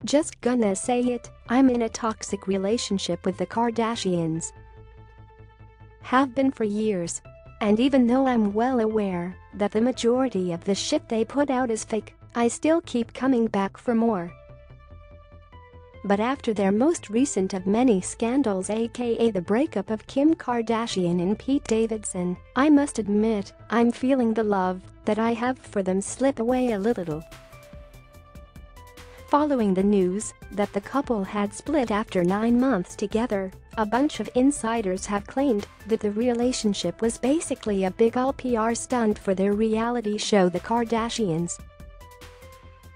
Just gonna say it, I'm in a toxic relationship with the Kardashians. Have been for years. And even though I'm well aware that the majority of the shit they put out is fake, I still keep coming back for more. But after their most recent of many scandals, aka the breakup of Kim Kardashian and Pete Davidson, I must admit I'm feeling the love that I have for them slip away a little. Following the news that the couple had split after 9 months together, a bunch of insiders have claimed that the relationship was basically a big ol' PR stunt for their reality show The Kardashians.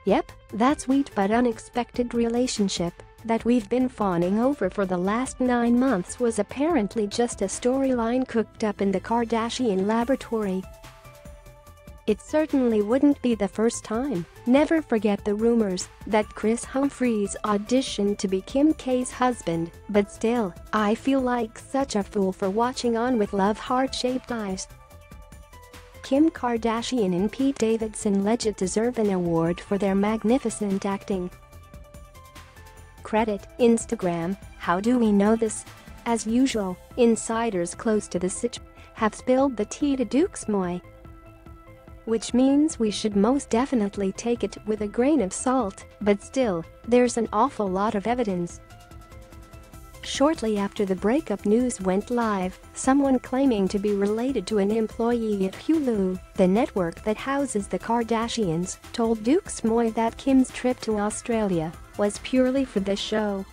Yep, that sweet but unexpected relationship that we've been fawning over for the last 9 months was apparently just a storyline cooked up in the Kardashian laboratory. It certainly wouldn't be the first time. Never forget the rumors that Kris Humphries auditioned to be Kim K's husband, but still, I feel like such a fool for watching on with love heart-shaped eyes. Kim Kardashian and Pete Davidson legit deserve an award for their magnificent acting. Credit Instagram. How do we know this? As usual, insiders close to the situation have spilled the tea to Dukesmoy. Which means we should most definitely take it with a grain of salt, but still, there's an awful lot of evidence. Shortly after the breakup news went live, someone claiming to be related to an employee at Hulu, the network that houses the Kardashians, told Dukesmoy that Kim's trip to Australia was purely for the show.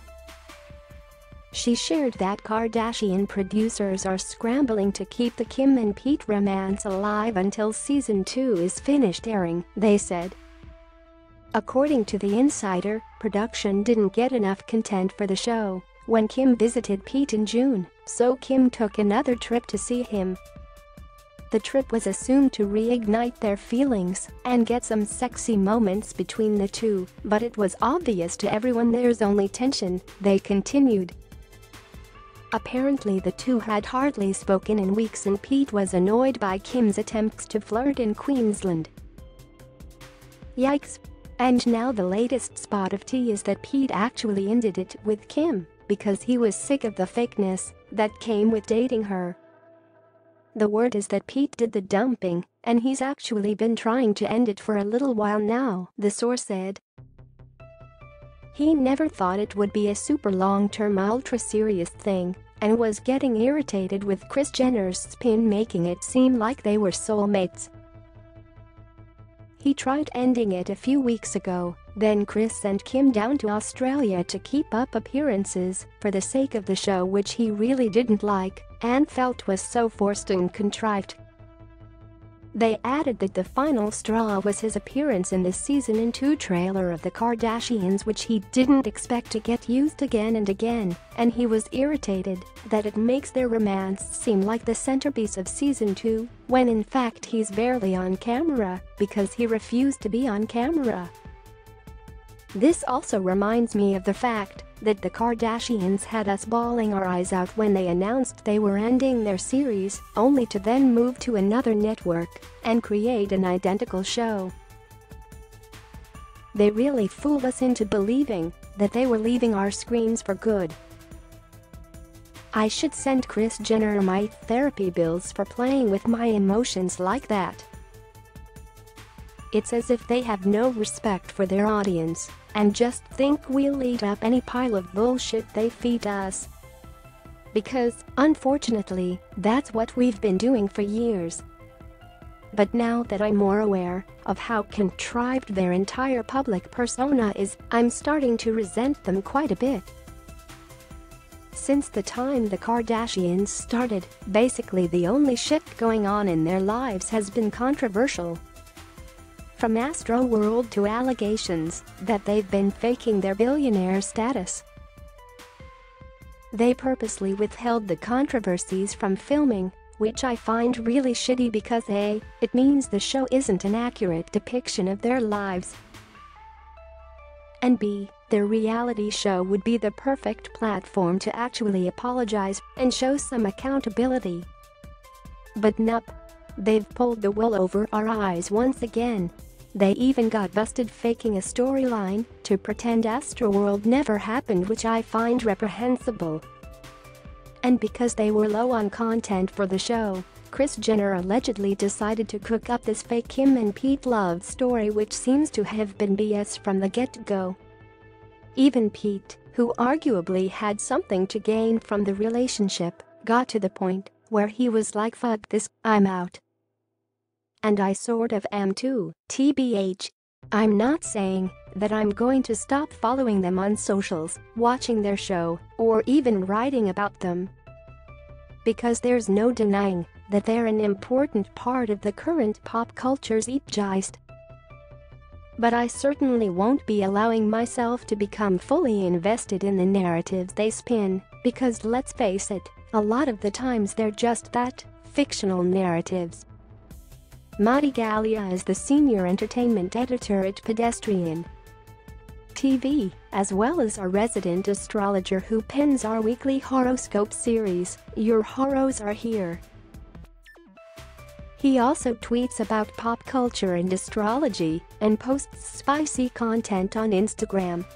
She shared that Kardashian producers are scrambling to keep the Kim and Pete romance alive until season 2 is finished airing, they said. According to the insider, production didn't get enough content for the show when Kim visited Pete in June, so Kim took another trip to see him. The trip was assumed to reignite their feelings and get some sexy moments between the two, but it was obvious to everyone there's only tension, they continued. Apparently the two had hardly spoken in weeks and Pete was annoyed by Kim's attempts to flirt in Queensland. Yikes. And now the latest spot of tea is that Pete actually ended it with Kim because he was sick of the fakeness that came with dating her. The word is that Pete did the dumping and he's actually been trying to end it for a little while now, the source said. He never thought it would be a super long-term ultra-serious thing and was getting irritated with Kris Jenner's spin, making it seem like they were soulmates. He tried ending it a few weeks ago, then Kris sent Kim down to Australia to keep up appearances for the sake of the show, which he really didn't like and felt was so forced and contrived. They added that the final straw was his appearance in the season 2 trailer of The Kardashians, which he didn't expect to get used again and again, and he was irritated that it makes their romance seem like the centerpiece of season 2, when in fact he's barely on camera because he refused to be on camera. This also reminds me of the fact that the Kardashians had us bawling our eyes out when they announced they were ending their series, only to then move to another network and create an identical show. They really fooled us into believing that they were leaving our screens for good. I should send Kris Jenner my therapy bills for playing with my emotions like that. It's as if they have no respect for their audience and just think we'll eat up any pile of bullshit they feed us. Because, unfortunately, that's what we've been doing for years. But now that I'm more aware of how contrived their entire public persona is, I'm starting to resent them quite a bit. Since the time the Kardashians started, basically the only shit going on in their lives has been controversial. From Astroworld to allegations that they've been faking their billionaire status. They purposely withheld the controversies from filming, which I find really shitty because A, it means the show isn't an accurate depiction of their lives, and B, their reality show would be the perfect platform to actually apologize and show some accountability. But nope. They've pulled the wool over our eyes once again. They even got busted faking a storyline to pretend Astroworld never happened, which I find reprehensible. And because they were low on content for the show, Kris Jenner allegedly decided to cook up this fake Kim and Pete love story, which seems to have been BS from the get-go. Even Pete, who arguably had something to gain from the relationship, got to the point where he was like, "Fuck this, I'm out." And I sort of am too, TBH. I'm not saying that I'm going to stop following them on socials, watching their show, or even writing about them. Because there's no denying that they're an important part of the current pop culture zeitgeist. But I certainly won't be allowing myself to become fully invested in the narratives they spin, because let's face it, a lot of the times they're just that, fictional narratives. Madi Gallia is the senior entertainment editor at Pedestrian TV, as well as our resident astrologer who pens our weekly horoscope series, Your Horos Are Here. He also tweets about pop culture and astrology and posts spicy content on Instagram.